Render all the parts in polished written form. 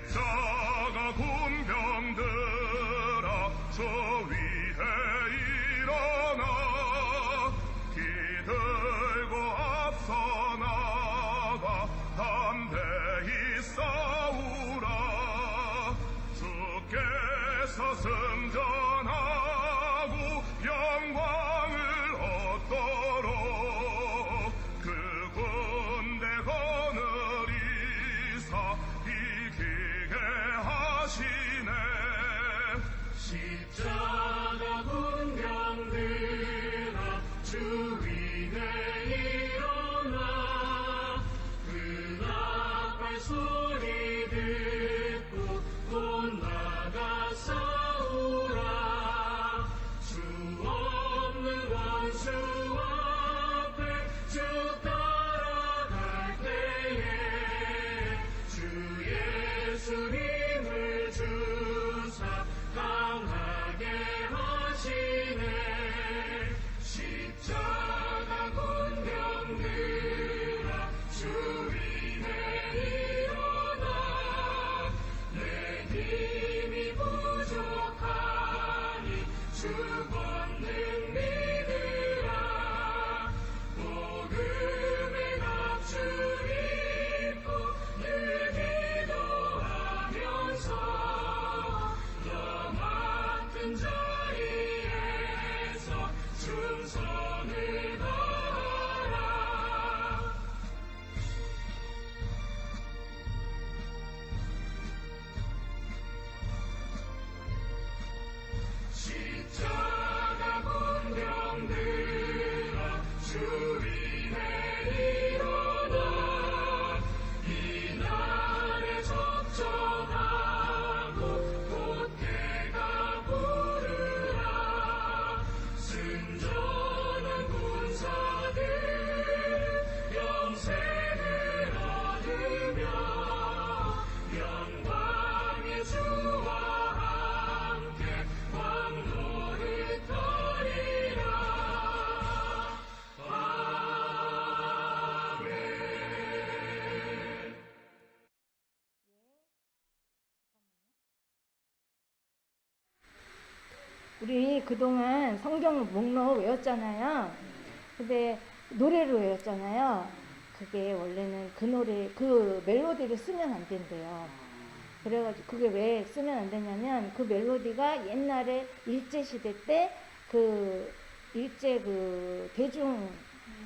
십자가 군병들아 저 위에 일어나 기들고 앞서 나가 담대히 싸우라 주께서 승전하고 영광을 얻도록 그 군대 거느리사 이기게 하시네 십자가 군병들아 주 위에 일어나 그 나팔 소리 듣고 곧 나가 싸우라 주 없는 원수 앞에 쭉 따라갈 때에 주 예수님을 주사 강하게 하시네 십자가 군병들아 주 위에 일어나 내 힘이 부족하니 주 권능 믿으라 복음의 납줄 입고 늘 기도하면서 너 맡은 자리에서 충성을 다하라 십자가 군병들아 주 위에 일어나 이날에 적전하고 곧해가 부르라 승전한 군사들 영생을 얻으며 영광의 주와 함께 왕노릇하리라 아멘. 우리 그동안 성경 목록 외웠잖아요. 근데 노래로 외웠잖아요. 그게 원래는 그 노래, 그 멜로디를 쓰면 안 된대요. 그래가지고 그게 왜 쓰면 안 되냐면 그 멜로디가 옛날에 일제시대 때 그 일제 그 대중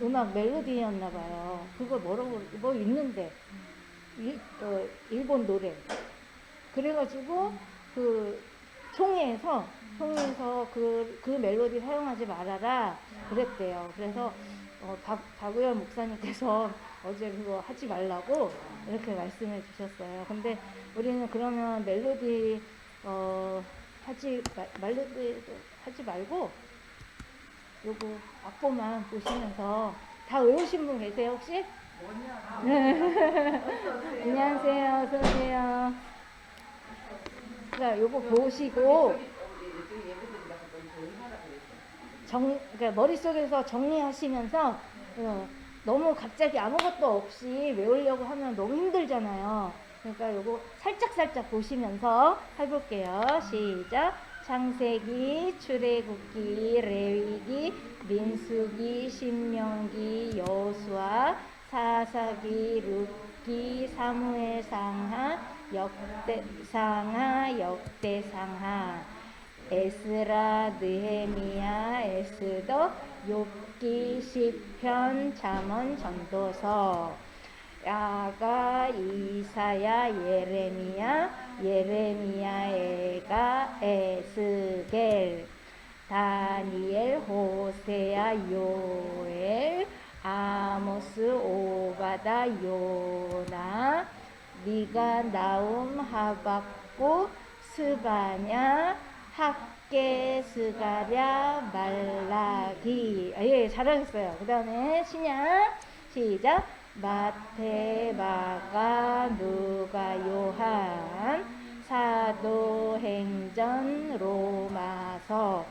음악 멜로디였나 봐요. 그거 뭐라고, 뭐 있는데. 일본 노래. 그래가지고 그 총회에서 그 멜로디 사용하지 말아라 그랬대요. 그래서 박우열 목사님께서 어제 그거 하지 말라고 이렇게 말씀해 주셨어요. 근데 우리는 그러면 멜로디 하지 말고 요거 악보만 보시면서 다 외우신 분 계세요 혹시? 안녕하세요. 어서 오세요. 그러니까 요거 보시고 그러니까 머릿속에서 정리하시면서 너무 갑자기 아무것도 없이 외우려고 하면 너무 힘들잖아요. 그러니까 요거 살짝살짝 보시면서 해볼게요. 시작. 창세기, 출애굽기, 레위기, 민수기, 신명기, 여호수아, 사사기, 룻기, 사무엘상하, 역대상하, 에스라, 느헤미야, 에스더, 욥기, 시편, 잠언, 전도서, 야가, 이사야, 예레미야, 에가, 에스겔, 다니엘, 호세야, 요엘, 아모스, 오바다, 요나, 미가, 나움, 하박국, 스바냐, 학계, 스가랴, 말라기. 예, 잘하셨어요. 그 다음에 신약 시작. 마태, 마가, 누가, 요한, 사도행전, 로마서,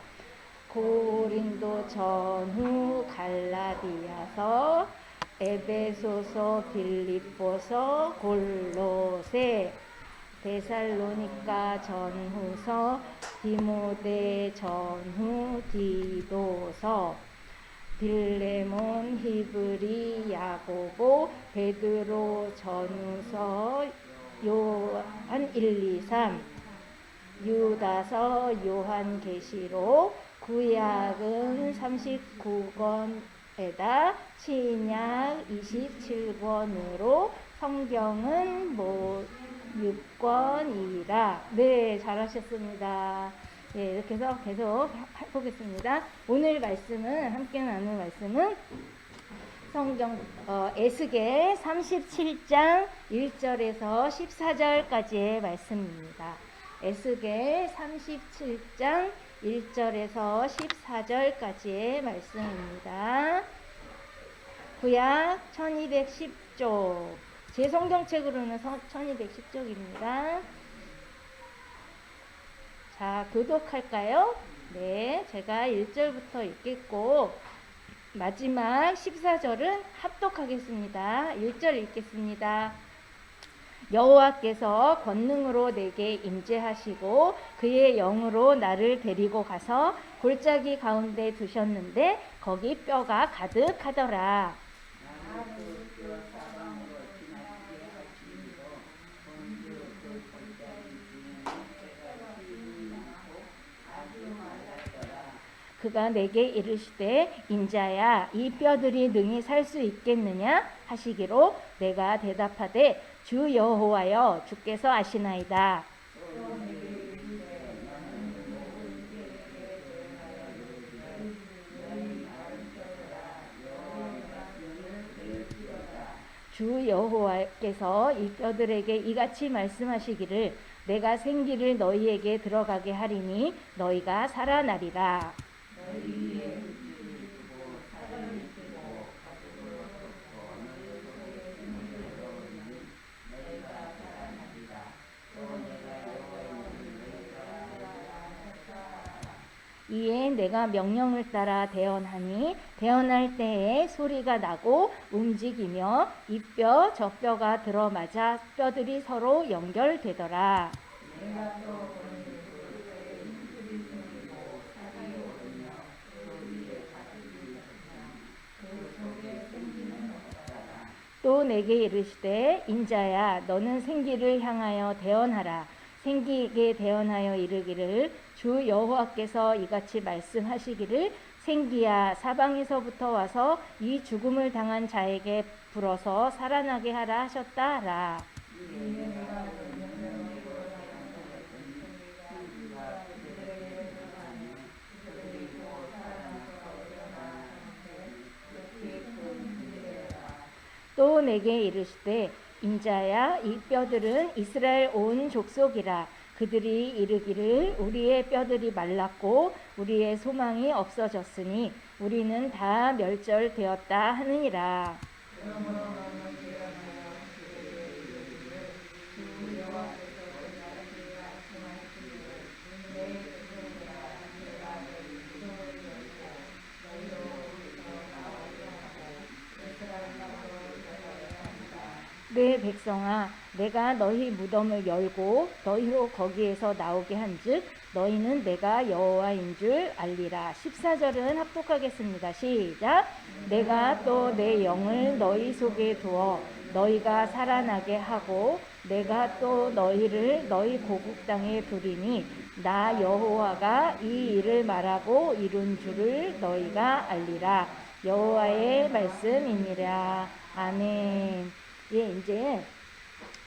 고린도 전후, 갈라디아서, 에베소서, 빌립보서, 골로새, 데살로니가 전후서, 디모데 전후 디도서, 빌레몬, 히브리, 야고보, 베드로 전후서, 요한 1, 2, 3, 유다서, 요한계시록, 구약은 39권에다 신약 27권으로 성경은 6권이라. 네, 잘하셨습니다. 네, 이렇게 해서 계속 해보겠습니다. 오늘 말씀은, 함께 나눌 말씀은 성경 에스겔 37장 1절에서 14절까지의 말씀입니다. 에스겔 37장 1절에서 14절까지의 말씀입니다. 구약 1210쪽, 제 성경책으로는 1210쪽입니다. 자, 교독할까요? 네, 제가 1절부터 읽겠고 마지막 14절은 합독하겠습니다. 1절 읽겠습니다. 여호와께서 권능으로 내게 임재하시고 그의 영으로 나를 데리고 가서 골짜기 가운데 두셨는데 거기 뼈가 가득하더라. 그가 내게 이르시되 인자야 이 뼈들이 능히 살 수 있겠느냐 하시기로 내가 대답하되 주 여호와여 주께서 아시나이다. 주 여호와께서 이 뼈들에게 이같이 말씀하시기를 내가 생기를 너희에게 들어가게 하리니 너희가 살아나리라. 이에 내가 명령을 따라 대언하니 대언할 때에 소리가 나고 움직이며 이 뼈 저 뼈가 들어맞아 뼈들이 서로 연결되더라. 또 내게 이르시되 인자야 너는 생기를 향하여 대언하라. 생기에게 대언하여 이르기를 주 여호와께서 이같이 말씀하시기를 생기야 사방에서부터 와서 이 죽음을 당한 자에게 불어서 살아나게 하라 하셨다 하라. 또 내게 이르시되 인자야 이 뼈들은 이스라엘 온 족속이라. 그들이 이르기를 우리의 뼈들이 말랐고 우리의 소망이 없어졌으니 우리는 다 멸절되었다 하느니라. 내 백성아 내가 너희 무덤을 열고 너희로 거기에서 나오게 한즉 너희는 내가 여호와인 줄 알리라. 14절은 합독하겠습니다. 시작. 내가 또 내 영을 너희 속에 두어 너희가 살아나게 하고 내가 또 너희를 너희 고국 땅에 두리니 나 여호와가 이 일을 말하고 이룬 줄을 너희가 알리라. 여호와의 말씀이니라. 아멘. 예, 이제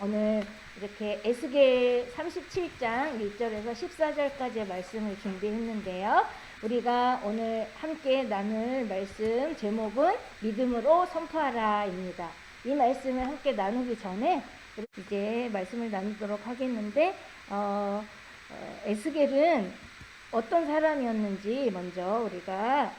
오늘 이렇게 에스겔 37장 1절에서 14절까지의 말씀을 준비했는데요. 우리가 오늘 함께 나눌 말씀 제목은 믿음으로 선포하라입니다. 이 말씀을 함께 나누기 전에 이제 말씀을 나누도록 하겠는데 에스겔은 어떤 사람이었는지 먼저 우리가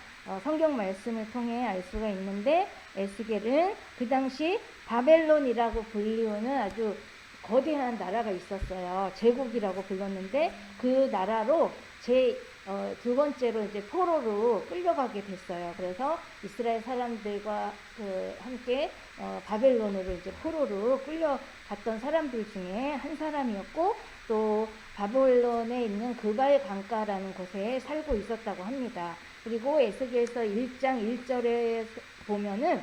성경 말씀을 통해 알 수가 있는데 에스겔은 그 당시 바벨론이라고 불리우는 아주 거대한 나라가 있었어요. 제국이라고 불렀는데 그 나라로 두 번째로 이제 포로로 끌려가게 됐어요. 그래서 이스라엘 사람들과 함께 바벨론으로 이제 포로로 갔던 사람들 중에 한 사람이었고, 또 바벨론에 있는 그발 강가라는 곳에 살고 있었다고 합니다. 그리고 에스겔서 1장 1절에 보면은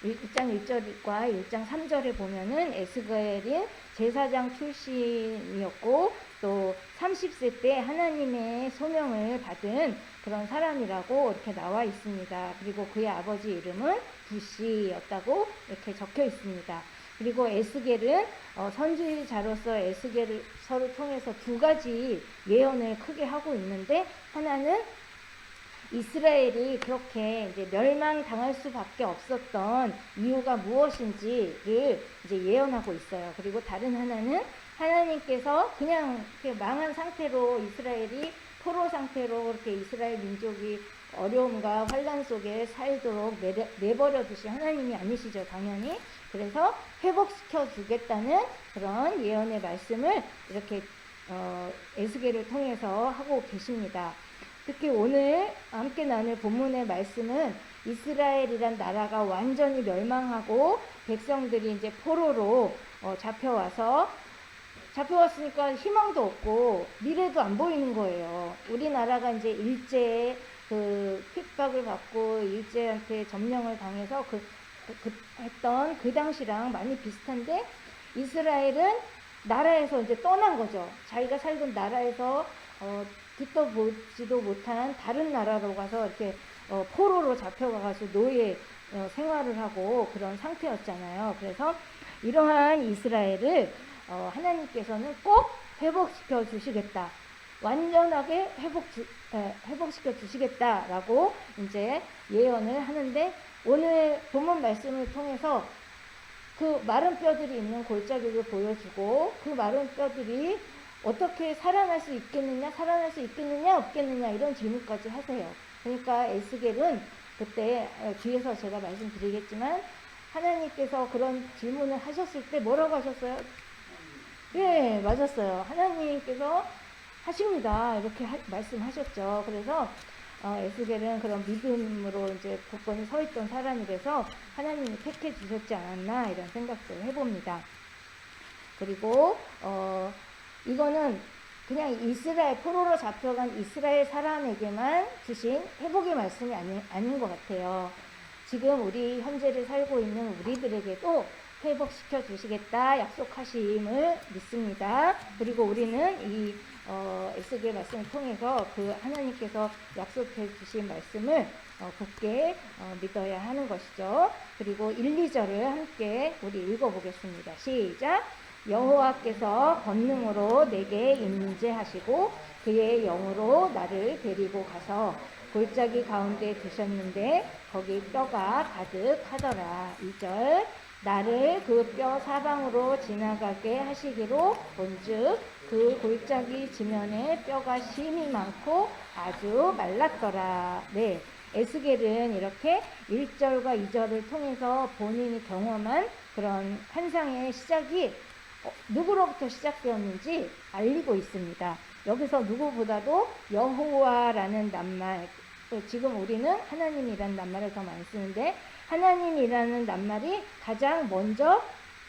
1장 1절과 1장 3절에 보면은 에스겔이 제사장 출신이었고 또 30세 때 하나님의 소명을 받은 그런 사람이라고 이렇게 나와 있습니다. 그리고 그의 아버지 이름은 부시였다고 이렇게 적혀 있습니다. 그리고 에스겔은 선지자로서 에스겔서를 통해서 두 가지 예언을 크게 하고 있는데, 하나는 이스라엘이 그렇게 이제 멸망당할 수밖에 없었던 이유가 무엇인지를 이제 예언하고 있어요. 그리고 다른 하나는 하나님께서 그냥 이렇게 망한 상태로 이스라엘이 포로 상태로 그렇게 이스라엘 민족이 어려움과 환란 속에 살도록 내버려 두신 하나님이 아니시죠, 당연히. 그래서 회복시켜 주겠다는 그런 예언의 말씀을 이렇게 에스겔을 통해서 하고 계십니다. 특히 오늘 함께 나눌 본문의 말씀은 이스라엘이란 나라가 완전히 멸망하고 백성들이 이제 포로로 잡혀왔으니까 희망도 없고 미래도 안 보이는 거예요. 우리나라가 이제 일제에 핍박을 받고 일제한테 점령을 당해서 했던 그 당시랑 많이 비슷한데, 이스라엘은 나라에서 이제 떠난 거죠. 자기가 살던 나라에서 듣도 보지도 못한 다른 나라로 가서 이렇게 포로로 잡혀가서 노예 생활을 하고 그런 상태였잖아요. 그래서 이러한 이스라엘을 하나님께서는 꼭 회복시켜 주시겠다, 완전하게 회복시켜 주시겠다라고 이제 예언을 하는데, 오늘 본문 말씀을 통해서 그 마른 뼈들이 있는 골짜기를 보여주고, 그 마른 뼈들이 어떻게 살아날 수 있겠느냐 없겠느냐 이런 질문까지 하세요. 그러니까 에스겔은 그때 뒤에서 제가 말씀드리겠지만 하나님께서 그런 질문을 하셨을 때 뭐라고 하셨어요? 예, 맞았어요. 하나님께서 하십니다, 이렇게 말씀하셨죠. 그래서 에스겔은 그런 믿음으로 이제 굳건히 서 있던 사람이라서 하나님이 택해 주셨지 않았나 이런 생각도 해봅니다. 그리고 이거는 그냥 이스라엘 포로로 잡혀간 이스라엘 사람에게만 주신 회복의 말씀이 아닌 것 같아요. 지금 우리 현재를 살고 있는 우리들에게도 회복시켜 주시겠다 약속하심을 믿습니다. 그리고 우리는 이 에스겔 말씀을 통해서 그 하나님께서 약속해 주신 말씀을 굳게 믿어야 하는 것이죠. 그리고 1, 2절을 함께 우리 읽어보겠습니다. 시작. 여호와께서 권능으로 내게 임재하시고 그의 영으로 나를 데리고 가서 골짜기 가운데 두셨는데 거기 뼈가 가득하더라. 2절. 나를 그 뼈 사방으로 지나가게 하시기로 본즉 그 골짜기 지면에 뼈가 심이 많고 아주 말랐더라. 네, 에스겔은 이렇게 1절과 2절을 통해서 본인이 경험한 그런 환상의 시작이 누구로부터 시작되었는지 알리고 있습니다. 여기서 누구보다도 여호와라는 낱말, 지금 우리는 하나님이라는 낱말을 더 많이 쓰는데 하나님이라는 낱말이 가장 먼저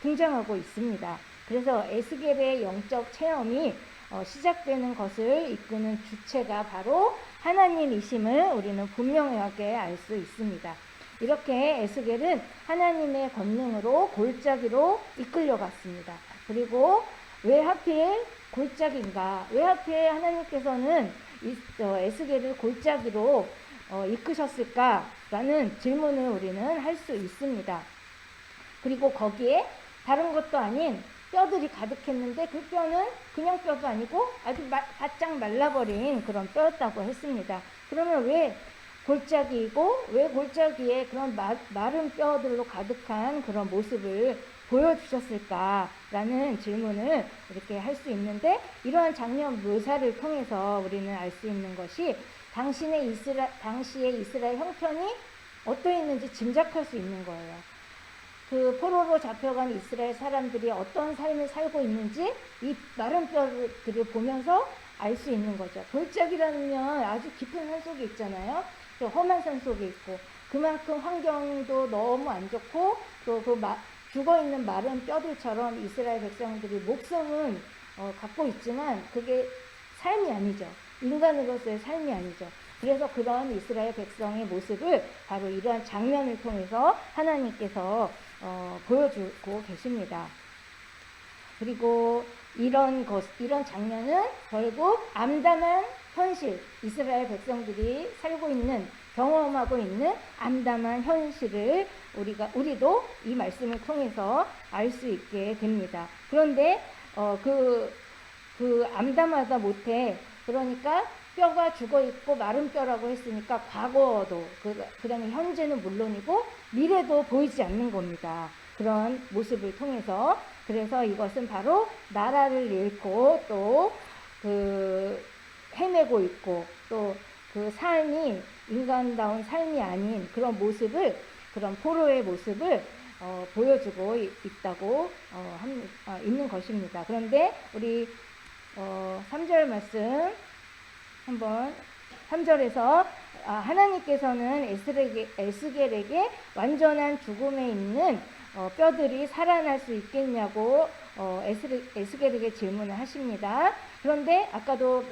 등장하고 있습니다. 그래서 에스겔의 영적 체험이 시작되는 것을 이끄는 주체가 바로 하나님이심을 우리는 분명하게 알 수 있습니다. 이렇게 에스겔은 하나님의 권능으로 골짜기로 이끌려갔습니다. 그리고 왜 하필 골짜기인가? 왜 하필 하나님께서는 에스겔을 골짜기로 이끄셨을까라는 질문을 우리는 할 수 있습니다. 그리고 거기에 다른 것도 아닌 뼈들이 가득했는데 그 뼈는 그냥 뼈도 아니고 아주 바짝 말라버린 그런 뼈였다고 했습니다. 그러면 왜 골짜기이고 왜 골짜기에 그런 마른 뼈들로 가득한 그런 모습을 보여주셨을까라는 질문을 이렇게 할 수 있는데, 이러한 장면 묘사를 통해서 우리는 알 수 있는 것이 당시의 이스라엘 형편이 어떠했는지 짐작할 수 있는 거예요. 그 포로로 잡혀간 이스라엘 사람들이 어떤 삶을 살고 있는지 이 마른 뼈들을 보면서 알 수 있는 거죠. 골짜기라면 아주 깊은 산 속에 있잖아요. 또 험한 산 속에 있고 그만큼 환경도 너무 안 좋고 또 그 죽어있는 마른 뼈들처럼 이스라엘 백성들이 목숨은 갖고 있지만 그게 삶이 아니죠. 인간으로서의 삶이 아니죠. 그래서 그런 이스라엘 백성의 모습을 바로 이러한 장면을 통해서 하나님께서 보여주고 계십니다. 그리고 이런 장면은 결국 암담한 현실, 이스라엘 백성들이 살고 있는, 경험하고 있는 암담한 현실을 우리도 이 말씀을 통해서 알 수 있게 됩니다. 그런데 그 암담하다 못해, 그러니까 뼈가 죽어 있고 마른 뼈라고 했으니까 과거도 그다음에 현재는 물론이고 미래도 보이지 않는 겁니다. 그런 모습을 통해서. 그래서 이것은 바로 나라를 잃고 또 헤매고 있고 또 그 삶이 인간다운 삶이 아닌 그런 모습을, 그런 포로의 모습을 보여주고 있다고 있는 것입니다. 그런데 우리 3절 말씀 한번, 3절에서 하나님께서는 에스겔에게 완전한 죽음에 있는 뼈들이 살아날 수 있겠냐고 에스겔에게 질문을 하십니다. 그런데 아까도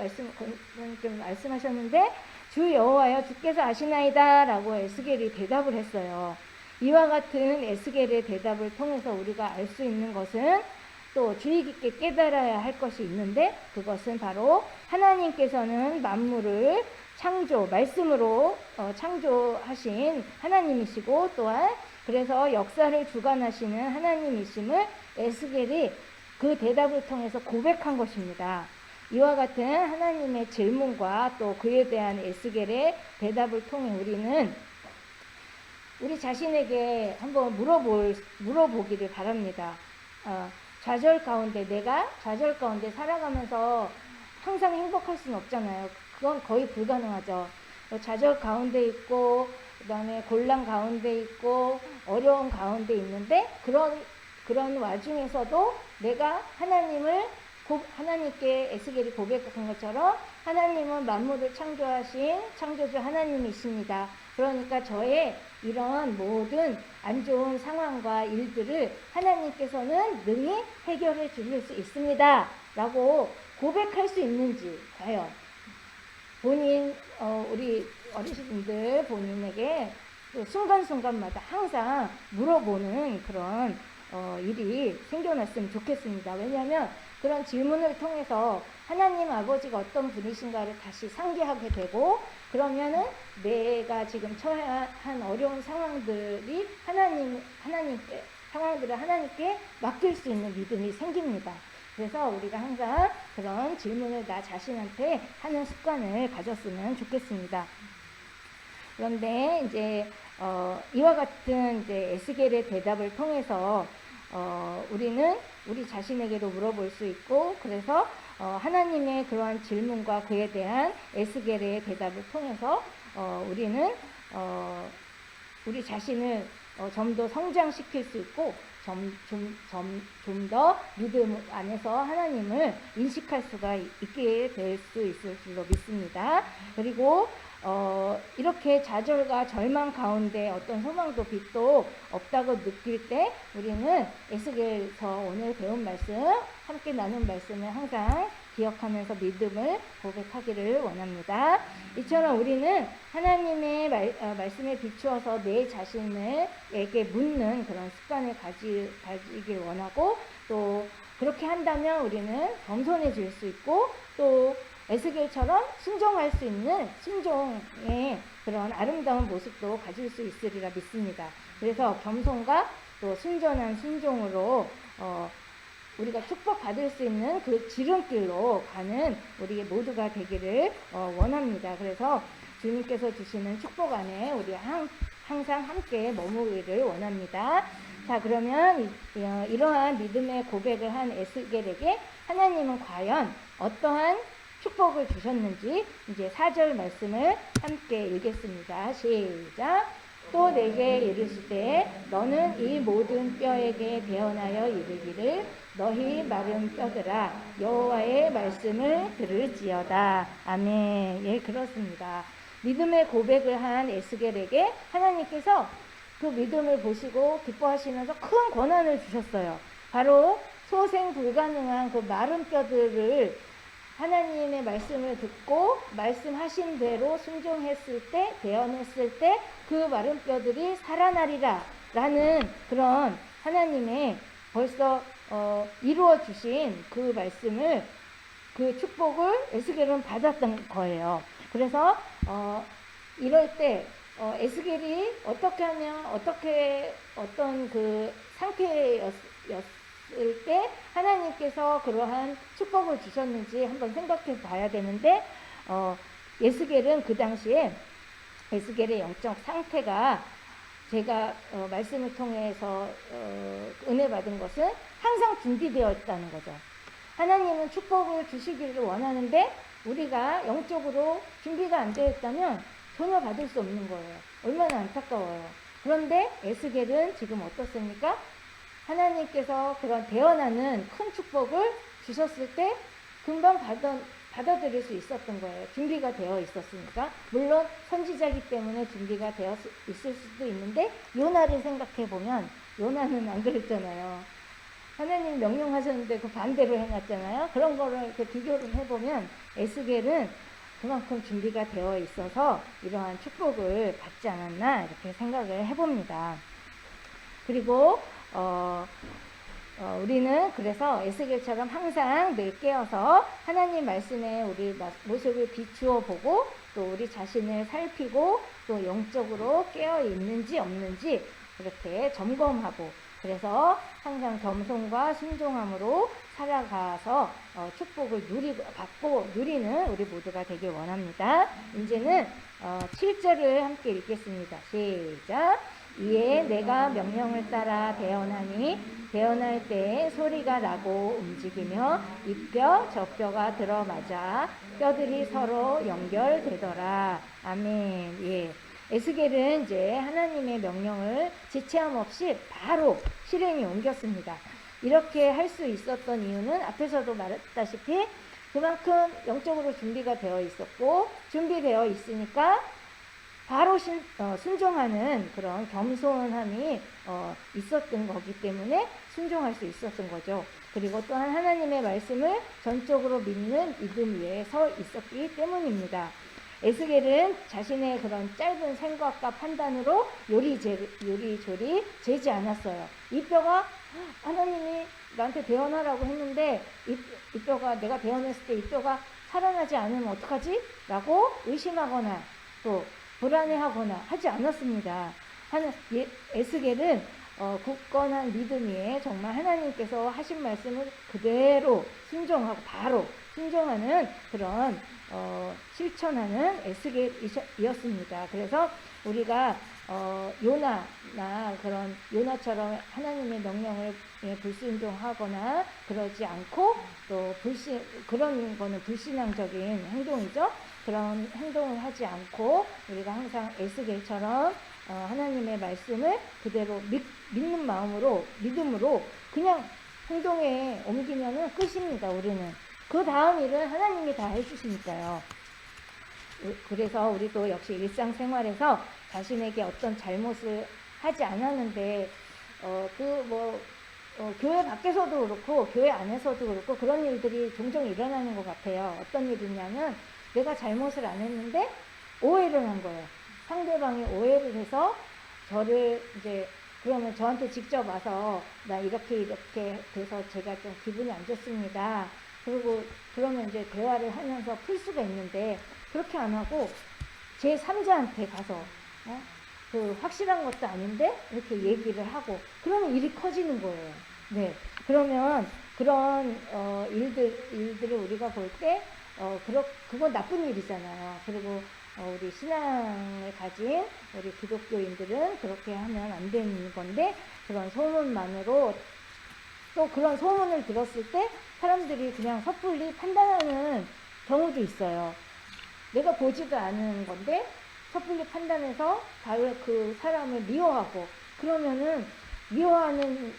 말씀하셨는데 주 여호와여 주께서 아시나이다 라고 에스겔이 대답을 했어요. 이와 같은 에스겔의 대답을 통해서 우리가 알 수 있는 것은, 또 주의 깊게 깨달아야 할 것이 있는데, 그것은 바로 하나님께서는 만물을 말씀으로 창조하신 하나님이시고, 또한 그래서 역사를 주관하시는 하나님이심을 에스겔이 그 대답을 통해서 고백한 것입니다. 이와 같은 하나님의 질문과 또 그에 대한 에스겔의 대답을 통해 우리는 우리 자신에게 한번 물어보기를 바랍니다. 내가 좌절 가운데 살아가면서 항상 행복할 수는 없잖아요. 그건 거의 불가능하죠. 좌절 가운데 있고, 그 다음에 곤란 가운데 있고, 어려운 가운데 있는데, 그런 와중에서도 내가 하나님께 에스겔이 고백한 것처럼 하나님은 만물을 창조하신 창조주 하나님이십니다. 그러니까 저의 이런 모든 안 좋은 상황과 일들을 하나님께서는 능히 해결해 주실 수 있습니다 라고 고백할 수 있는지, 과연 우리 어르신들 본인에게 순간순간마다 항상 물어보는 그런 일이 생겨났으면 좋겠습니다. 왜냐하면 그런 질문을 통해서 하나님 아버지가 어떤 분이신가를 다시 상기하게 되고, 그러면은 내가 지금 처한 어려운 상황들을 하나님께 맡길 수 있는 믿음이 생깁니다. 그래서 우리가 항상 그런 질문을 나 자신한테 하는 습관을 가졌으면 좋겠습니다. 그런데 이제 이와 같은 이제 에스겔의 대답을 통해서 우리는 우리 자신에게도 물어볼 수 있고, 그래서 하나님의 그러한 질문과 그에 대한 에스겔의 대답을 통해서 우리는 우리 자신을 좀 더 성장시킬 수 있고, 좀 더 믿음 안에서 하나님을 인식할 수가 있게 될 수 있을 줄로 믿습니다. 그리고 이렇게 좌절과 절망 가운데 어떤 소망도 빛도 없다고 느낄 때 우리는 에스겔에서 오늘 배운 말씀, 함께 나눈 말씀을 항상 기억하면서 믿음을 고백하기를 원합니다. 이처럼 우리는 하나님의 말씀에 비추어서 내 자신에게 묻는 그런 습관을 가지길 원하고, 또 그렇게 한다면 우리는 겸손해질 수 있고, 또 에스겔처럼 순종할 수 있는 순종의 그런 아름다운 모습도 가질 수 있으리라 믿습니다. 그래서 겸손과 또 순전한 순종으로 우리가 축복받을 수 있는 그 지름길로 가는 우리 모두가 되기를 원합니다. 그래서 주님께서 주시는 축복 안에 우리 항상 함께 머무르기를 원합니다. 자, 그러면 이러한 믿음의 고백을 한 에스겔에게 하나님은 과연 어떠한 축복을 주셨는지 이제 4절 말씀을 함께 읽겠습니다. 시작. 또 내게 이르시되 너는 이 모든 뼈에게 대언하여 이르기를 너희 마른 뼈들아 여호와의 말씀을 들을지어다. 아멘. 예, 그렇습니다. 믿음의 고백을 한 에스겔에게 하나님께서 그 믿음을 보시고 기뻐하시면서 큰 권한을 주셨어요. 바로 소생 불가능한 그 마른 뼈들을 하나님의 말씀을 듣고 말씀하신 대로 순종했을 때, 대언했을 때 그 마른 뼈들이 살아나리라 라는 그런 하나님의 벌써 이루어 주신 그 말씀을, 그 축복을 에스겔은 받았던 거예요. 그래서 이럴 때 에스겔이 어떻게 하면 어떤 그 상태였을 때 하나님께서 그러한 축복을 주셨는지 한번 생각해 봐야 되는데, 에스겔은 그 당시에 에스겔의 영적 상태가 제가 말씀을 통해서 은혜 받은 것은 항상 준비되어 있다는 거죠. 하나님은 축복을 주시기를 원하는데 우리가 영적으로 준비가 안 되어 있다면 전혀 받을 수 없는 거예요. 얼마나 안타까워요. 그런데 에스겔은 지금 어떻습니까? 하나님께서 그런 대언하는 큰 축복을 주셨을 때 금방 받아들일 수 있었던 거예요. 준비가 되어 있었으니까. 물론 선지자이기 때문에 준비가 되어 있을 수도 있는데, 요나를 생각해 보면 요나는 안 그랬잖아요. 하나님 명령하셨는데 그 반대로 해놨잖아요. 그런 거를 비교를 해보면 에스겔은 그만큼 준비가 되어 있어서 이러한 축복을 받지 않았나 이렇게 생각을 해봅니다. 그리고 우리는 그래서 에스겔처럼 항상 늘 깨어서 하나님 말씀에 우리 모습을 비추어 보고 또 우리 자신을 살피고 또 영적으로 깨어 있는지 없는지 그렇게 점검하고, 그래서 항상 겸손과 순종함으로 살아가서 축복을 받고 누리는 우리 모두가 되길 원합니다. 이제는 7절을 함께 읽겠습니다. 시작. 이에 내가 명령을 따라 대언하니 대언할 때에 소리가 나고 움직이며 이 뼈 저 뼈가 들어맞아 뼈들이 서로 연결되더라. 아멘. 예. 에스겔은 이제 하나님의 명령을 지체함 없이 바로 실행에 옮겼습니다. 이렇게 할 수 있었던 이유는 앞에서도 말했다시피 그만큼 영적으로 준비가 되어 있었고, 준비되어 있으니까 바로 순종하는 그런 겸손함이 있었던 거기 때문에 순종할 수 있었던 거죠. 그리고 또한 하나님의 말씀을 전적으로 믿는 믿음 위에 서 있었기 때문입니다. 에스겔은 자신의 그런 짧은 생각과 판단으로 요리조리 재지 않았어요. 이 뼈가 하나님이 나한테 대언하라고 했는데 이 뼈가 내가 대언했을 때 이 뼈가 살아나지 않으면 어떡하지? 라고 의심하거나 또 불안해하거나 하지 않았습니다. 에스겔은 굳건한 믿음 위에 정말 하나님께서 하신 말씀을 그대로 순종하고 바로 순종하는 그런 실천하는 에스겔이었습니다. 그래서 우리가 요나나 그런 요나처럼 하나님의 명령을 불순종하거나 그러지 않고 또 그런 거는 불신앙적인 행동이죠. 그런 행동을 하지 않고 우리가 항상 에스겔처럼 하나님의 말씀을 그대로 믿는 마음으로 믿음으로 그냥 행동에 옮기면은 끝입니다. 우리는 그 다음 일은 하나님이 다 해주시니까요. 그래서 우리도 역시 일상생활에서 자신에게 어떤 잘못을 하지 않았는데 교회 밖에서도 그렇고 교회 안에서도 그렇고 그런 일들이 종종 일어나는 것 같아요. 어떤 일이냐면 내가 잘못을 안 했는데 오해를 한 거예요. 상대방이 오해를 해서 저를 이제 그러면 저한테 직접 와서 나 이렇게 돼서 제가 좀 기분이 안 좋습니다. 그리고 그러면 이제 대화를 하면서 풀 수가 있는데 그렇게 안 하고 제 3자한테 가서 그 확실한 것도 아닌데 이렇게 얘기를 하고 그러면 일이 커지는 거예요. 네. 그러면 그런 일들을 우리가 볼 때 그건 나쁜 일이잖아요. 그리고 우리 신앙을 가진 우리 기독교인들은 그렇게 하면 안 되는 건데, 그런 소문만으로 또 그런 소문을 들었을 때 사람들이 그냥 섣불리 판단하는 경우도 있어요. 내가 보지도 않은 건데 섣불리 판단해서 그 사람을 미워하고, 그러면은 미워하는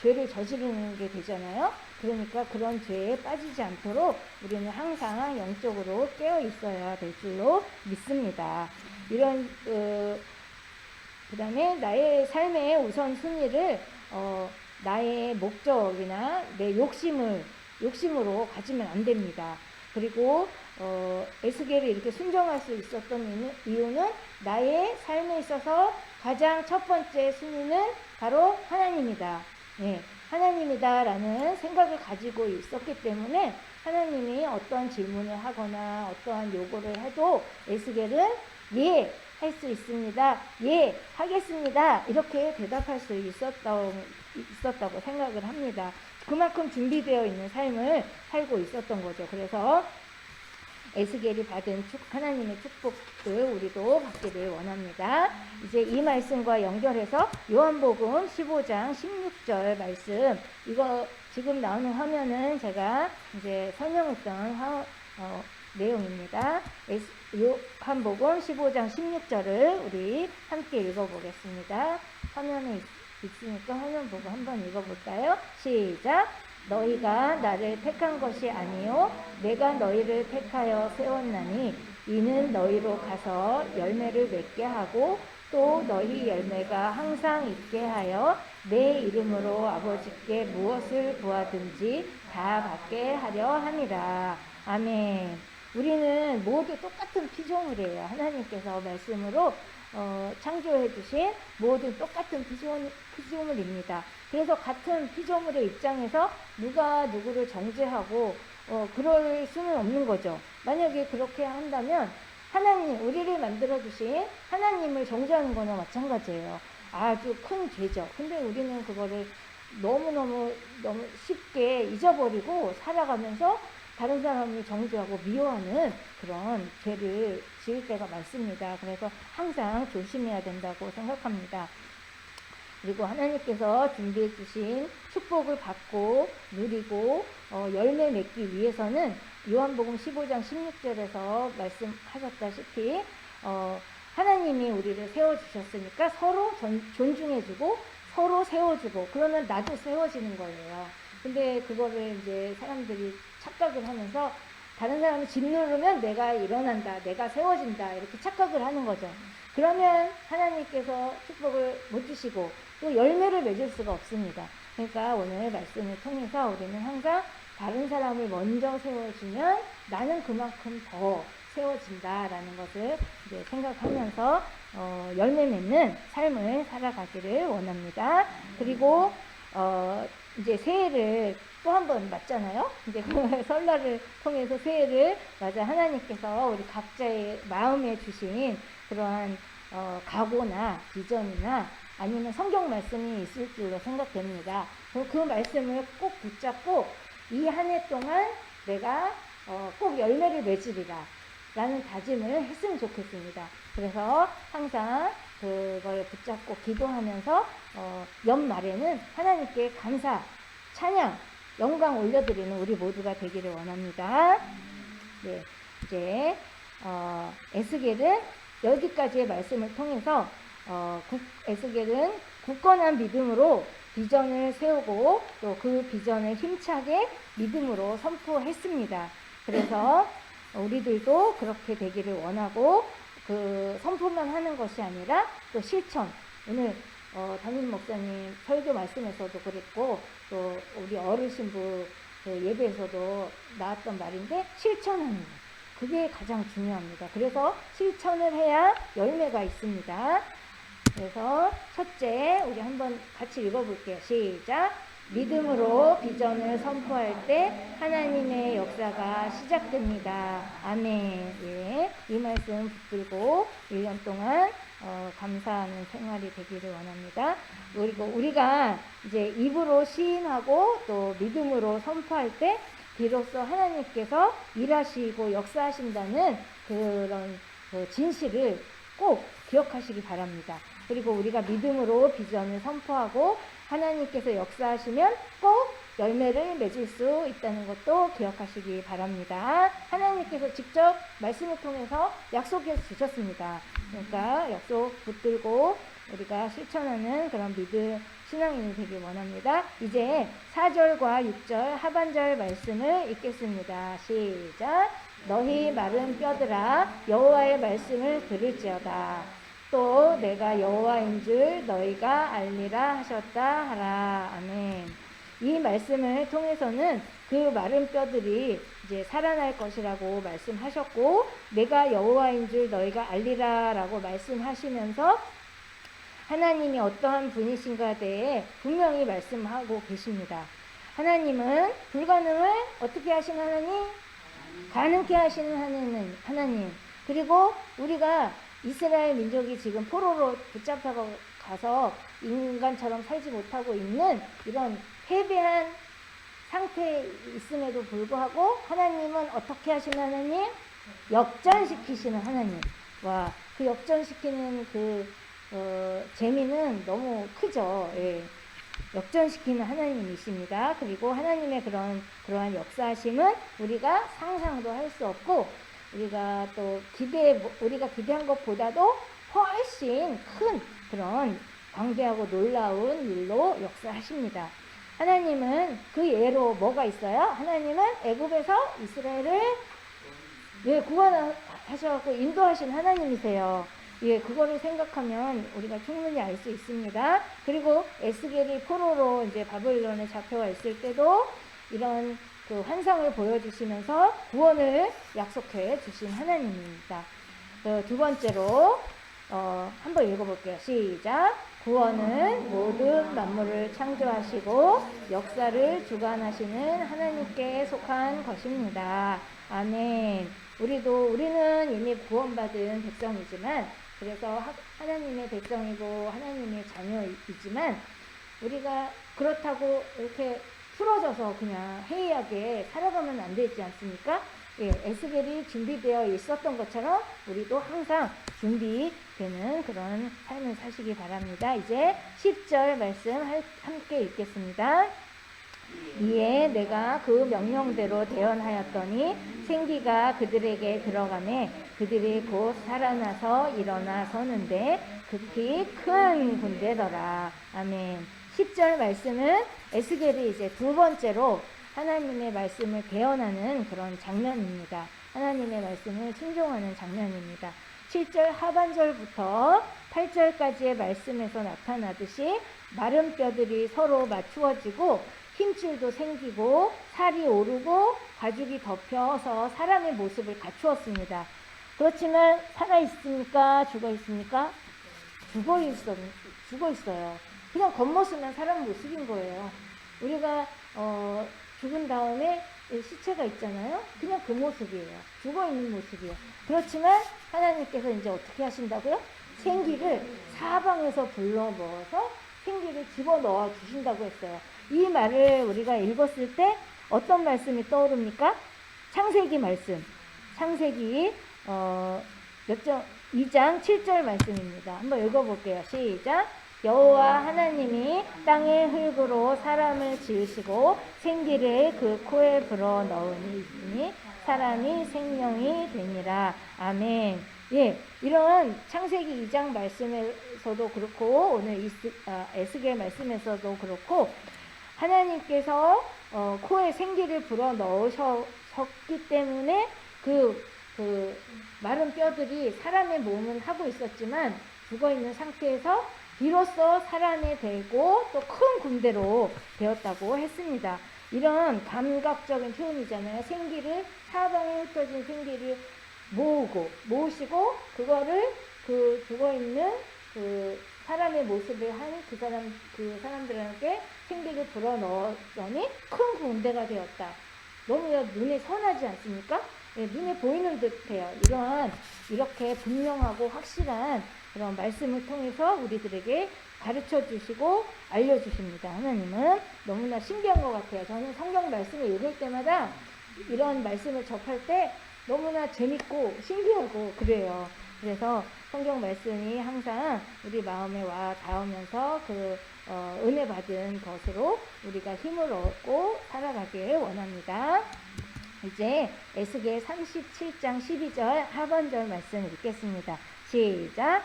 죄를 저지르는 게 되잖아요. 그러니까 그런 죄에 빠지지 않도록 우리는 항상 영적으로 깨어 있어야 될 줄로 믿습니다. 이런 그 다음에 나의 삶의 우선순위를 나의 목적이나 내 욕심으로 가지면 안 됩니다. 그리고 에스겔이 이렇게 순종할 수 있었던 이유는 나의 삶에 있어서 가장 첫 번째 순위는 바로 하나님이다. 네, 하나님이다 라는 생각을 가지고 있었기 때문에 하나님이 어떤 질문을 하거나 어떠한 요구를 해도 에스겔은 예, 할 수 있습니다. 예, 하겠습니다. 이렇게 대답할 수 있었다고 생각을 합니다. 그만큼 준비되어 있는 삶을 살고 있었던 거죠. 그래서 에스겔이 받은 하나님의 축복을 우리도 받기를 원합니다. 이제 이 말씀과 연결해서 요한복음 15장 16절 말씀, 이거 지금 나오는 화면은 제가 이제 설명했던 내용입니다. 요한복음 15장 16절을 우리 함께 읽어보겠습니다. 화면에 있으니까 화면 보고 한번 읽어볼까요? 시작! 너희가 나를 택한 것이 아니요 내가 너희를 택하여 세웠나니 이는 너희로 가서 열매를 맺게 하고 또 너희 열매가 항상 있게 하여 내 이름으로 아버지께 무엇을 구하든지 다 받게 하려 함이라. 아멘. 우리는 모두 똑같은 피조물이에요. 하나님께서 말씀으로 창조해 주신 모두 똑같은 피조물입니다. 그래서 같은 피조물의 입장에서 누가 누구를 정죄하고 그럴 수는 없는 거죠. 만약에 그렇게 한다면 하나님, 우리를 만들어 주신 하나님을 정죄하는 거나 마찬가지예요. 아주 큰 죄죠. 근데 우리는 그거를 너무 쉽게 잊어버리고 살아가면서 다른 사람을 정죄하고 미워하는 그런 죄를 지을 때가 많습니다. 그래서 항상 조심해야 된다고 생각합니다. 그리고 하나님께서 준비해 주신 축복을 받고 누리고 열매 맺기 위해서는 요한복음 15장 16절에서 말씀하셨다시피 하나님이 우리를 세워주셨으니까 서로 존중해주고 서로 세워주고 그러면 나도 세워지는 거예요. 근데 그거를 이제 사람들이 착각을 하면서 다른 사람이 짓누르면 내가 일어난다, 내가 세워진다 이렇게 착각을 하는 거죠. 그러면 하나님께서 축복을 못 주시고 또 열매를 맺을 수가 없습니다. 그러니까 오늘 말씀을 통해서 우리는 항상 다른 사람을 먼저 세워주면 나는 그만큼 더 세워진다라는 것을 이제 생각하면서 열매 맺는 삶을 살아가기를 원합니다. 그리고 이제 새해를 또 한 번 맞잖아요. 이제 설날을 통해서 새해를 맞아 하나님께서 우리 각자의 마음에 주신 그러한 각오나 비전이나 아니면 성경 말씀이 있을 줄로 생각됩니다. 그 말씀을 꼭 붙잡고 이 한 해 동안 내가 꼭 열매를 맺으리라 라는 다짐을 했으면 좋겠습니다. 그래서 항상 그걸 붙잡고 기도하면서 연말에는 하나님께 감사, 찬양, 영광 올려드리는 우리 모두가 되기를 원합니다. 네, 이제 에스겔은 여기까지의 말씀을 통해서 에스겔은 굳건한 믿음으로 비전을 세우고 또 그 비전을 힘차게 믿음으로 선포했습니다. 그래서 우리들도 그렇게 되기를 원하고 그 선포만 하는 것이 아니라 또 실천. 오늘 담임 목사님 설교 말씀에서도 그랬고 또 우리 어르신부 그 예배에서도 나왔던 말인데 실천하는 것. 그게 가장 중요합니다. 그래서 실천을 해야 열매가 있습니다. 그래서 첫째 우리 한번 같이 읽어볼게요. 시작. 믿음으로 비전을 선포할 때 하나님의 역사가 시작됩니다. 아멘. 예, 이 말씀 붙들고 1년 동안 감사하는 생활이 되기를 원합니다. 그리고 우리가 이제 입으로 시인하고 또 믿음으로 선포할 때 비로소 하나님께서 일하시고 역사하신다는 그런 진실을 꼭 기억하시기 바랍니다. 그리고 우리가 믿음으로 비전을 선포하고 하나님께서 역사하시면 꼭 열매를 맺을 수 있다는 것도 기억하시기 바랍니다. 하나님께서 직접 말씀을 통해서 약속해 주셨습니다. 그러니까 약속 붙들고 우리가 실천하는 그런 믿음 신앙인이 되길 원합니다. 이제 4절과 6절 하반절 말씀을 읽겠습니다. 시작. 너희 마른 뼈들아 여호와의 말씀을 들을지어다. 또 내가 여호와인 줄 너희가 알리라 하셨다 하라. 아멘. 이 말씀을 통해서는 그 마른 뼈들이 이제 살아날 것이라고 말씀하셨고, 내가 여호와인 줄 너희가 알리라라고 말씀하시면서 하나님이 어떠한 분이신가에 대해 분명히 말씀하고 계십니다. 하나님은 불가능을 어떻게 하신 하나님? 가능케 하시는 하나님. 그리고 우리가 이스라엘 민족이 지금 포로로 붙잡혀 가서 인간처럼 살지 못하고 있는 이런 패배한 상태에 있음에도 불구하고 하나님은 어떻게 하시는 하나님? 역전시키시는 하나님. 와, 그 역전시키는 그 재미는 너무 크죠. 예. 역전시키는 하나님이십니다. 그리고 하나님의 그러한 역사하심은 우리가 상상도 할 수 없고, 우리가 기대한 것보다도 훨씬 큰 그런 광대하고 놀라운 일로 역사하십니다. 하나님은 그 예로 뭐가 있어요? 하나님은 애굽에서 이스라엘을 구원하셔서 인도하신 하나님이세요. 예, 그거를 생각하면 우리가 충분히 알 수 있습니다. 그리고 에스겔이 포로로 이제 바벨론에 잡혀가 있을 때도 이런 그 환상을 보여주시면서 구원을 약속해 주신 하나님입니다. 두 번째로 한번 읽어볼게요. 시작. 구원은 모든 만물을 창조하시고 역사를 주관하시는 하나님께 속한 것입니다. 아멘. 우리는 이미 구원받은 백성이지만, 그래서 하나님의 백성이고 하나님의 자녀이지만, 우리가 그렇다고 이렇게 풀어져서 그냥 해이하게 살아가면 안 되지 않습니까? 예, 에스겔이 준비되어 있었던 것처럼 우리도 항상 준비되는 그런 삶을 사시기 바랍니다. 이제 10절 말씀 함께 읽겠습니다. 이에 내가 그 명령대로 대언하였더니 생기가 그들에게 들어가매 그들이 곧 살아나서 일어나 서는데 극히 큰 군대더라. 아멘. 10절 말씀은 에스겔이 이제 두 번째로 하나님의 말씀을 대언하는 그런 장면입니다. 하나님의 말씀을 순종하는 장면입니다. 7절 하반절부터 8절까지의 말씀에서 나타나듯이 마른 뼈들이 서로 맞추어지고 힘줄도 생기고 살이 오르고 가죽이 덮여서 사람의 모습을 갖추었습니다. 그렇지만 살아있습니까? 죽어있습니까? 죽어있어요. 그냥 겉모습만 사람 모습인 거예요. 우리가 죽은 다음에 시체가 있잖아요. 그냥 그 모습이에요. 죽어있는 모습이에요. 그렇지만 하나님께서 이제 어떻게 하신다고요? 생기를 사방에서 불러 모아서 생기를 집어넣어 주신다고 했어요. 이 말을 우리가 읽었을 때 어떤 말씀이 떠오릅니까? 창세기 말씀. 창세기 2장 7절 말씀입니다. 한번 읽어볼게요. 시작. 여호와 하나님이 땅의 흙으로 사람을 지으시고 생기를 그 코에 불어 넣으니 사람이 생명이 되니라. 아멘. 예, 이런 창세기 2장 말씀에서도 그렇고 오늘 에스겔 말씀에서도 그렇고 하나님께서 코에 생기를 불어 넣으셨기 때문에 그 마른 뼈들이 사람의 몸은 하고 있었지만 죽어있는 상태에서 비로소 사람이 되고 또 큰 군대로 되었다고 했습니다. 이런 감각적인 표현이잖아요. 생기를 사방에 흩어진 생기를 모으시고 그거를 그 죽어있는 그 사람의 모습을 한 그 사람들에게 생기를 불어넣었더니 큰 군대가 되었다. 너무 눈에 선하지 않습니까? 네, 눈에 보이는 듯해요. 이렇게 분명하고 확실한 그런 말씀을 통해서 우리들에게 가르쳐 주시고 알려주십니다. 하나님은 너무나 신기한 것 같아요. 저는 성경 말씀을 읽을 때마다 이런 말씀을 접할 때 너무나 재밌고 신기하고 그래요. 그래서 성경 말씀이 항상 우리 마음에 와 닿으면서 은혜 받은 것으로 우리가 힘을 얻고 살아가길 원합니다. 이제 에스겔 37장 12절 하반절 말씀 읽겠습니다. 시작.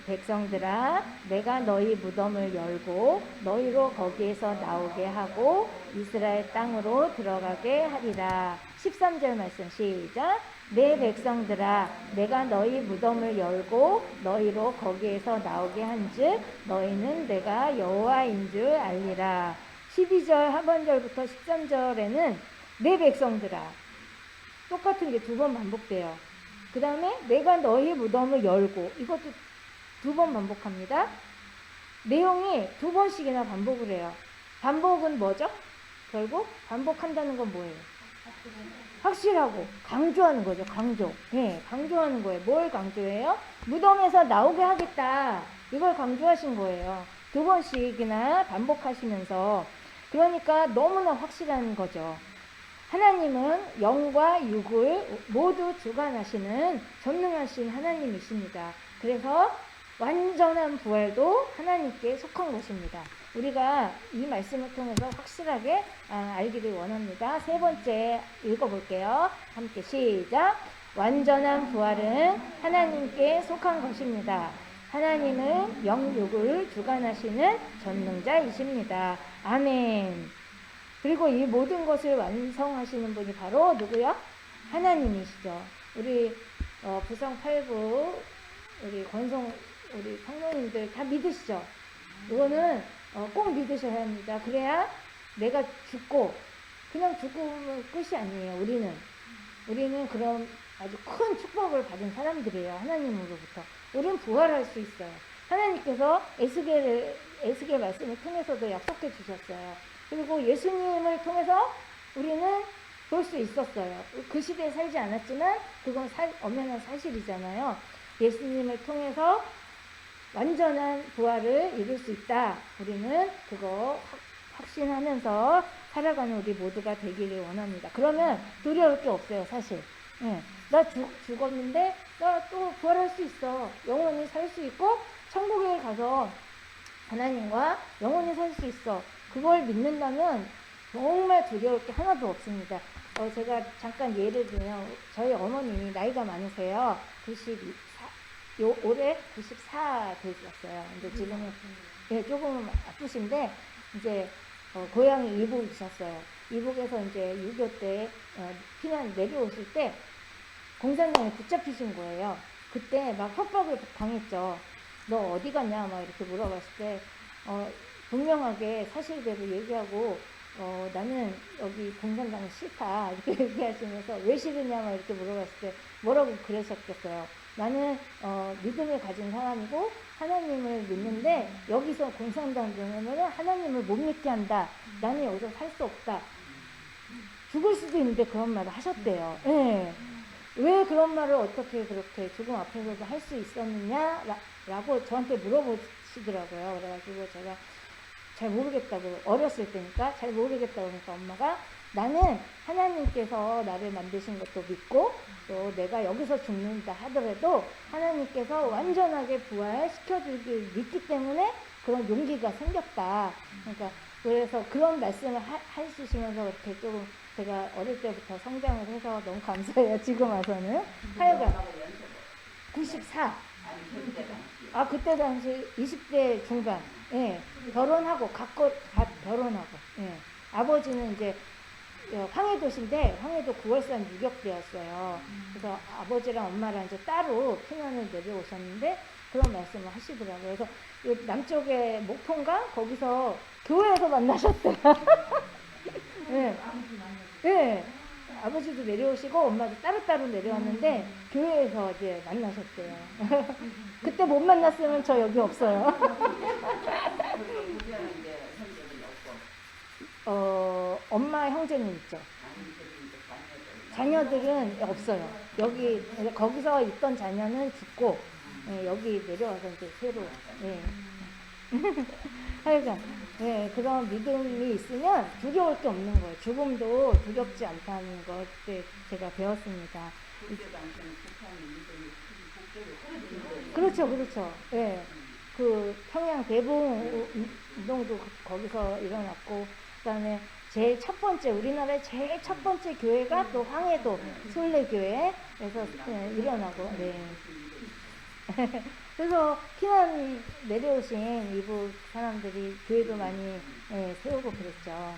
백성들아, 내가 너희 무덤을 열고 너희로 거기에서 나오게 하고 이스라엘 땅으로 들어가게 하리라. 13절 말씀 시작. 내 백성들아 내가 너희 무덤을 열고 너희로 거기에서 나오게 한즉 너희는 내가 여호와인 줄 알리라. 12절 하반절부터 13절에는 내 백성들아 똑같은 게 두 번 반복돼요. 그 다음에 내가 너희 무덤을 열고 이것도 두 번 반복합니다. 내용이 두 번씩이나 반복을 해요. 반복은 뭐죠? 결국 반복한다는 건 뭐예요? 확실하고 강조하는 거죠. 강조. 네, 강조하는 거예요. 뭘 강조해요? 무덤에서 나오게 하겠다. 이걸 강조하신 거예요. 두 번씩이나 반복하시면서. 그러니까 너무나 확실한 거죠. 하나님은 영과 육을 모두 주관하시는 전능하신 하나님이십니다. 그래서 완전한 부활도 하나님께 속한 것입니다. 우리가 이 말씀을 통해서 확실하게 알기를 원합니다. 세 번째 읽어볼게요. 함께 시작. 완전한 부활은 하나님께 속한 것입니다. 하나님은 영육을 주관하시는 전능자이십니다. 아멘. 그리고 이 모든 것을 완성하시는 분이 바로 누구요? 하나님이시죠. 우리 부성 8부 우리 권성 우리 성도님들 다 믿으시죠? 이거는 꼭 믿으셔야 합니다. 그래야 내가 죽고 그냥 죽으면 끝이 아니에요. 우리는 그런 아주 큰 축복을 받은 사람들이에요. 하나님으로부터. 우리는 부활할 수 있어요. 하나님께서 에스겔 말씀을 통해서도 약속해 주셨어요. 그리고 예수님을 통해서 우리는 볼 수 있었어요. 그 시대에 살지 않았지만 그건 엄연한 사실이잖아요. 예수님을 통해서 완전한 부활을 이룰 수 있다. 우리는 그거 확신하면서 살아가는 우리 모두가 되기를 원합니다. 그러면 두려울 게 없어요, 사실. 예. 나 죽었는데 나 또 부활할 수 있어. 영원히 살 수 있고 천국에 가서 하나님과 영원히 살 수 있어. 그걸 믿는다면 정말 두려울 게 하나도 없습니다. 제가 잠깐 예를 들면 저희 어머님이 나이가 많으세요. 올해 94 되셨어요. 근데 지금은 조금 아프신데 이제 고향이 이북이셨어요. 이북에서 이제 6.25 때 피난 내려오실 때 공산당에 붙잡히신 거예요. 그때 막 협박을 당했죠. 너 어디 갔냐 막 이렇게 물어봤을 때 분명하게 사실대로 얘기하고 나는 여기 공산당이 싫다 이렇게 얘기하시면서 왜 싫으냐 막 이렇게 물어봤을 때 뭐라고 그러셨겠어요. 나는 믿음을 가진 사람이고 하나님을 믿는데 여기서 공산당 되면 하나님을 못 믿게 한다. 나는 여기서 살 수 없다. 죽을 수도 있는데 그런 말을 하셨대요. 네. 왜 그런 말을 어떻게 그렇게 죽음 앞에서도 할 수 있었느냐라고 저한테 물어보시더라고요. 그래가지고 제가 잘 모르겠다고, 어렸을 때니까 잘 모르겠다고 하니까 엄마가 나는 하나님께서 나를 만드신 것도 믿고 또 내가 여기서 죽는다 하더라도 하나님께서 완전하게 부활시켜주길 믿기 때문에 그런 용기가 생겼다. 그러니까 그래서 그런 말씀을 해주시면서 이렇게 조금 제가 어릴 때부터 성장을 해서 너무 감사해요. 지금 와서는. 하여간 94. 그때 당시 20대 중반. 예. 결혼하고 갓 결혼하고. 예. 아버지는 이제 황해도신데 황해도 9월산 유격대였어요. 그래서 아버지랑 엄마랑 이제 따로 피난을 내려오셨는데 그런 말씀을 하시더라고요. 그래서 남쪽에 목포인가 거기서 교회에서 만나셨대요. 네. 네. 아버지도 내려오시고 엄마도 따로따로 내려왔는데 교회에서 이제 만나셨대요. 그때 못 만났으면 저 여기 없어요. 엄마 형제는 있죠. 자녀들은 없어요. 거기서 있던 자녀는 죽고 여기 내려와서 이제 새로 하여간 그런 믿음이 있으면 두려울 게 없는 거예요. 죽음도 두렵지 않다는 것 제가 배웠습니다. 그렇죠. 예. 그 평양 대봉 운동도 거기서 일어났고, 그다음에 제일 첫 번째 우리나라의 제일 첫 번째 교회가 또 황해도 순례교회에서 일어나고, 그래서 피난 내려오신 이북 사람들이 교회도 많이 세우고 그랬죠.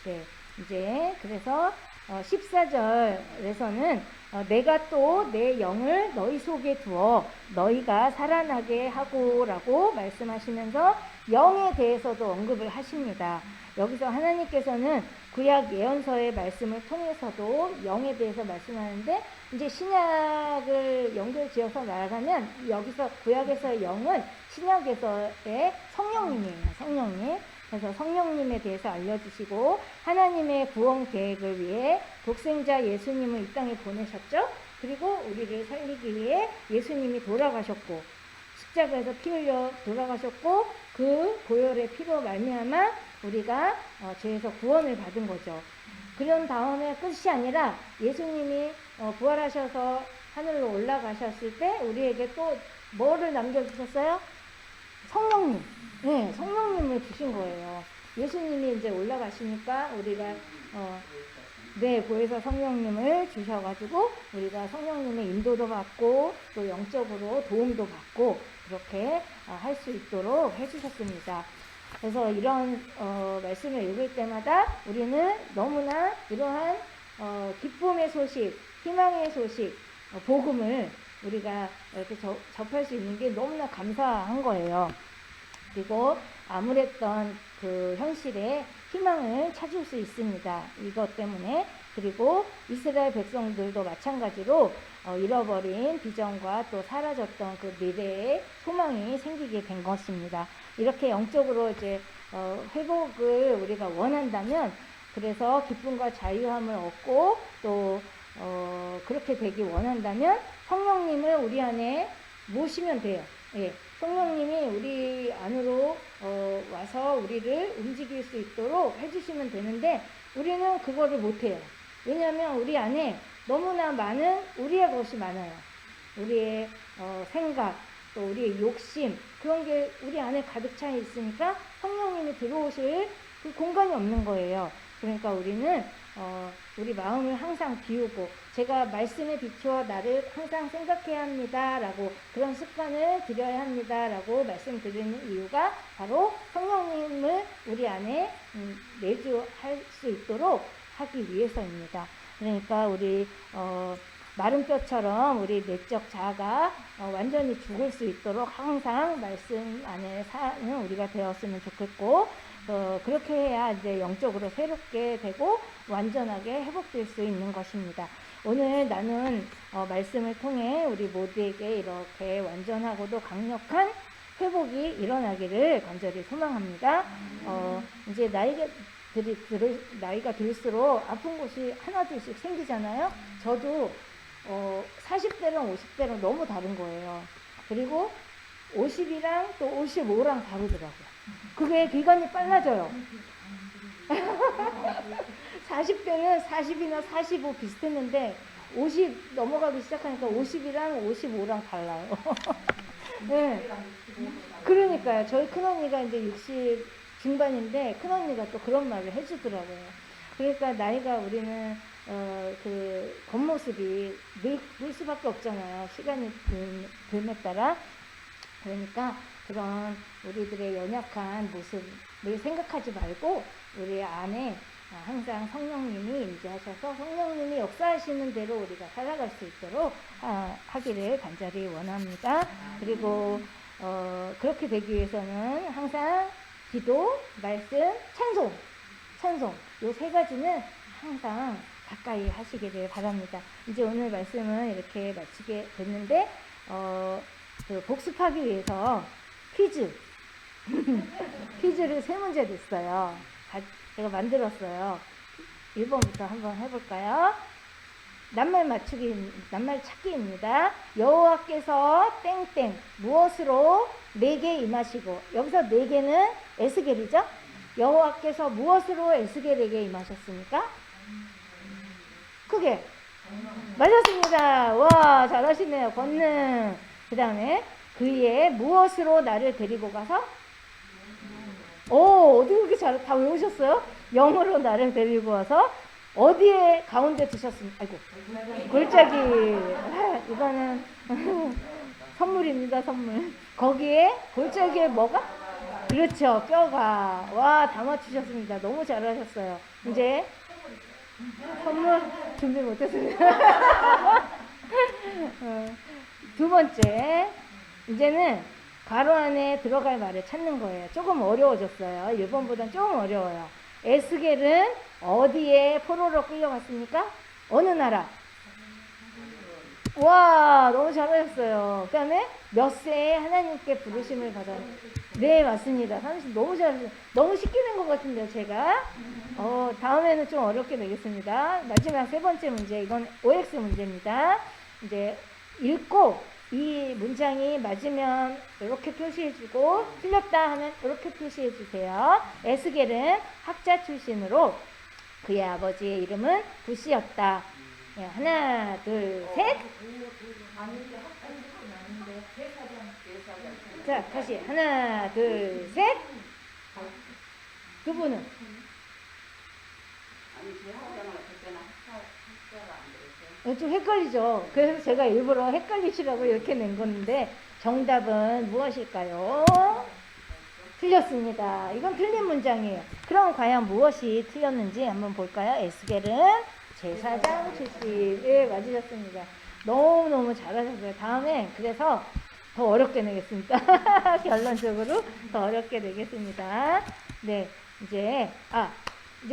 네, 이제 그래서 14절에서는 내가 또 내 영을 너희 속에 두어 너희가 살아나게 하고라고 말씀하시면서 영에 대해서도 언급을 하십니다. 여기서 하나님께서는 구약 예언서의 말씀을 통해서도 영에 대해서 말씀하는데, 이제 신약을 연결지어서 말하면 여기서 구약에서의 영은 신약에서의 성령님이에요. 성령님. 그래서 성령님에 대해서 알려주시고, 하나님의 구원 계획을 위해 독생자 예수님을 이 땅에 보내셨죠. 그리고 우리를 살리기 위해 예수님이 돌아가셨고, 십자가에서 피 흘려 돌아가셨고, 그 보혈의 피로 말미암아 우리가 죄에서 구원을 받은 거죠. 그런 다음에 끝이 아니라 예수님이 부활하셔서 하늘로 올라가셨을 때 우리에게 또 뭐를 남겨주셨어요? 성령님. 네, 성령님을 주신 거예요. 예수님이 이제 올라가시니까 우리가 보혜사 성령님을 주셔가지고 우리가 성령님의 인도도 받고 또 영적으로 도움도 받고 그렇게 할 수 있도록 해주셨습니다. 그래서 이런 말씀을 읽을 때마다 우리는 너무나 이러한 기쁨의 소식, 희망의 소식, 복음을 우리가 이렇게 접할 수 있는 게 너무나 감사한 거예요. 그리고 암울했던 그 현실에 희망을 찾을 수 있습니다. 이것 때문에. 그리고 이스라엘 백성들도 마찬가지로 잃어버린 비전과 또 사라졌던 그 미래의 소망이 생기게 된 것입니다. 이렇게 영적으로 이제 회복을 우리가 원한다면, 그래서 기쁨과 자유함을 얻고 또 그렇게 되기 원한다면 성령님을 우리 안에 모시면 돼요. 예, 성령님이 우리 안으로 와서 우리를 움직일 수 있도록 해주시면 되는데, 우리는 그거를 못해요. 왜냐하면 우리 안에 너무나 많은 우리의 것이 많아요. 우리의 생각, 또 우리의 욕심, 그런 게 우리 안에 가득 차 있으니까 성령님이 들어오실 그 공간이 없는 거예요. 그러니까 우리는 우리 마음을 항상 비우고, 제가 말씀에 비추어 나를 항상 생각해야 합니다 라고, 그런 습관을 들여야 합니다 라고 말씀드리는 이유가 바로 성령님을 우리 안에 내주할 수 있도록 하기 위해서입니다. 그러니까 우리 마른 뼈처럼 우리 내적 자아가 완전히 죽을 수 있도록 항상 말씀 안에 사는 우리가 되었으면 좋겠고, 그렇게 해야 이제 영적으로 새롭게 되고 완전하게 회복될 수 있는 것입니다. 오늘 나는 말씀을 통해 우리 모두에게 이렇게 완전하고도 강력한 회복이 일어나기를 간절히 소망합니다. 이제 나이가 들수록 아픈 곳이 하나둘씩 생기잖아요. 저도 40대랑 50대랑 너무 다른 거예요. 그리고 50이랑 또 55랑 다르더라고요. 그게 기간이 빨라져요. 40대는 40이나 45 비슷했는데 50 넘어가기 시작하니까 50이랑 55랑 달라요. 네. 그러니까요. 저희 큰언니가 이제 60 중반인데 큰언니가 또 그런 말을 해주더라고요. 그러니까 나이가 우리는 그 겉모습이 늘 수밖에 없잖아요. 시간이 듦에 따라. 그러니까 그런 우리들의 연약한 모습을 생각하지 말고 우리 안에 항상 성령님이 임재하셔서 성령님이 역사하시는 대로 우리가 살아갈 수 있도록 하기를 간절히 원합니다. 그리고 그렇게 되기 위해서는 항상 기도, 말씀, 찬송 요 세 가지는 항상 가까이 하시기를 바랍니다. 이제 오늘 말씀은 이렇게 마치게 됐는데 그 복습하기 위해서 퀴즈를 3문제 냈어요. 제가 만들었어요. 1번부터 한번 해볼까요? 낱말 찾기입니다. 여호와께서 땡땡 무엇으로 내게 임하시고, 여기서 내게는 에스겔이죠? 여호와께서 무엇으로 에스겔에게 임하셨습니까? 크게 맞았습니다. 와, 잘하시네요. 권능. 그 다음에 그의 무엇으로 나를 데리고 가서, 어디 그렇게 다 외우셨어요? 영으로 나를 데리고 와서 어디에 가운데 두셨습니까? 아이고, 골짜기. 이거는 선물입니다, 선물. 거기에 골짜기에 뭐가? 그렇죠, 뼈가. 와, 다 맞추셨습니다. 너무 잘하셨어요. 이제 선물 준비 못했습니다. 두 번째, 이제는 괄호 안에 들어갈 말을 찾는 거예요. 조금 어려워졌어요. 1번보다는 조금 어려워요. 에스겔은 어디에 포로로 끌려갔습니까? 어느 나라? 와, 너무 잘하셨어요. 그 다음에 몇 세에 하나님께 부르심을 받았나요? 네, 맞습니다. 30, 너무 잘하셨어요. 너무 쉽게 낸 것 같은데요, 제가. 다음에는 좀 어렵게 내겠습니다. 마지막 세 번째 문제, 이건 OX 문제입니다. 이제 읽고 이 문장이 맞으면 이렇게 표시해주고 틀렸다 하면 이렇게 표시해주세요. 에스겔은 학자 출신으로 그의 아버지의 이름은 부시였다. 네, 하나, 둘, 셋. 자, 다시 하나, 둘, 셋. 두 분은? 좀 헷갈리죠. 그래서 제가 일부러 헷갈리시라고 이렇게 낸 건데 정답은 무엇일까요? 틀렸습니다. 이건 틀린 문장이에요. 그럼 과연 무엇이 틀렸는지 한번 볼까요? 에스겔은 제사장 출신. 예, 맞으셨습니다. 너무너무 잘하셨어요. 다음에 그래서 더 어렵게 내겠습니다. 결론적으로 더 어렵게 내겠습니다. 네, 이제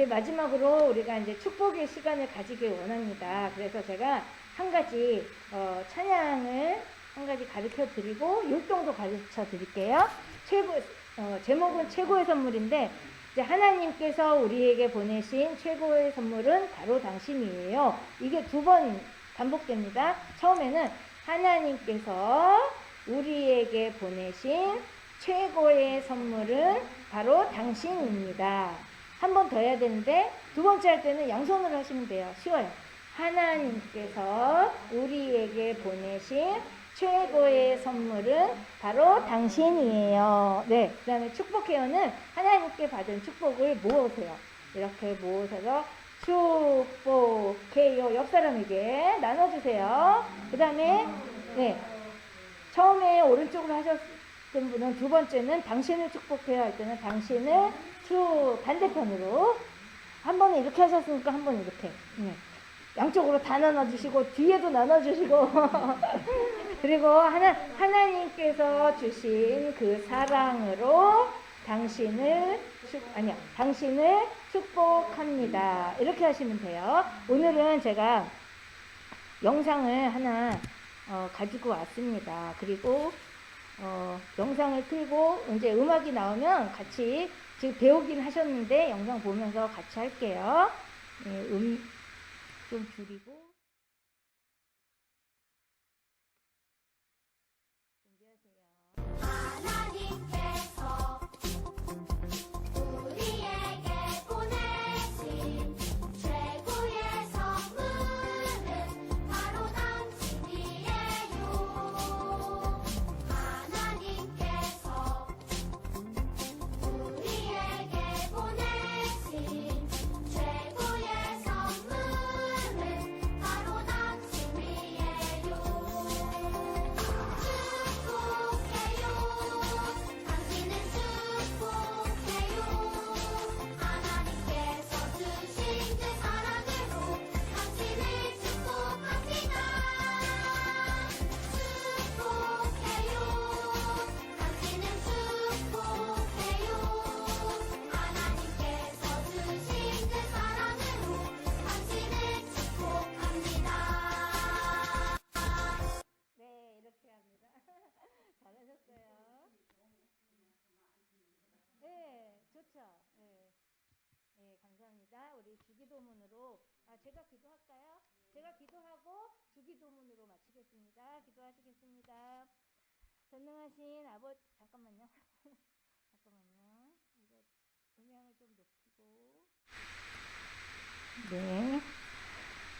마지막으로 우리가 이제 축복의 시간을 가지길 원합니다. 그래서 제가 한 가지 찬양을 한 가지 가르쳐 드리고 율동도 가르쳐 드릴게요. 제목은 최고의 선물인데 이제 하나님께서 우리에게 보내신 최고의 선물은 바로 당신이에요. 이게 두 번 반복됩니다. 처음에는 하나님께서 우리에게 보내신 최고의 선물은 바로 당신입니다. 한 번 더 해야 되는데 두 번째 할 때는 양손으로 하시면 돼요. 쉬워요. 하나님께서 우리에게 보내신 최고의 선물은 바로 당신이에요. 네, 그 다음에 축복해요는 하나님께 받은 축복을 모으세요. 이렇게 모으셔서 축복해요. 옆 사람에게 나눠주세요. 그 다음에 네, 처음에 오른쪽으로 하셨던 분은 두 번째는 당신을 축복해요 할 때는 당신을 반대편으로 한 번은 이렇게 하셨으니까 한 번은 이렇게 양쪽으로 다 나눠주시고 뒤에도 나눠주시고 그리고 하나님께서 주신 그 사랑으로 당신을 축복합니다. 이렇게 하시면 돼요. 오늘은 제가 영상을 하나 가지고 왔습니다. 그리고 영상을 틀고 이제 음악이 나오면 같이 지금 배우긴 하셨는데 영상 보면서 같이 할게요. 좀 줄이고. 하나님께서 우리에게 보내신 최고의 선물은 바로 당신이에요. 하나님께서 우리에게 보내신 최고의 선물은 바로 당신이에요. 축복해요. 당신은 축복해요. 하나님께서 주신 그 사랑으로 당신을 축복합니다. 축복해요. 당신은 축복해요. 하나님께서 주신 그 사랑으로 당신을 축복합니다. 네, 이렇게 합니다. 잘하셨어요. 네, 좋죠. 네, 네, 감사합니다. 우리 주기도문으로 제가 기도할까요? 제가 기도하고 주기도문으로 마치겠습니다. 기도하시겠습니다. 전능하신 아버지, 잠깐만요. 잠깐만요. 이거 음향을 좀 높이고. 네.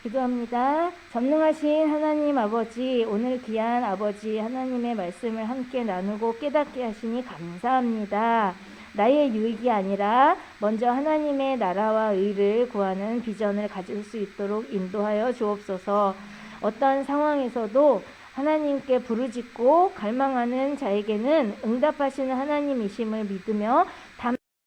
기도합니다. 전능하신 하나님 아버지, 오늘 귀한 아버지 하나님의 말씀을 함께 나누고 깨닫게 하시니 감사합니다. 나의 유익이 아니라 먼저 하나님의 나라와 의를 구하는 비전을 가질 수 있도록 인도하여 주옵소서. 어떠한 상황에서도 하나님께 부르짖고 갈망하는 자에게는 응답하시는 하나님이심을 믿으며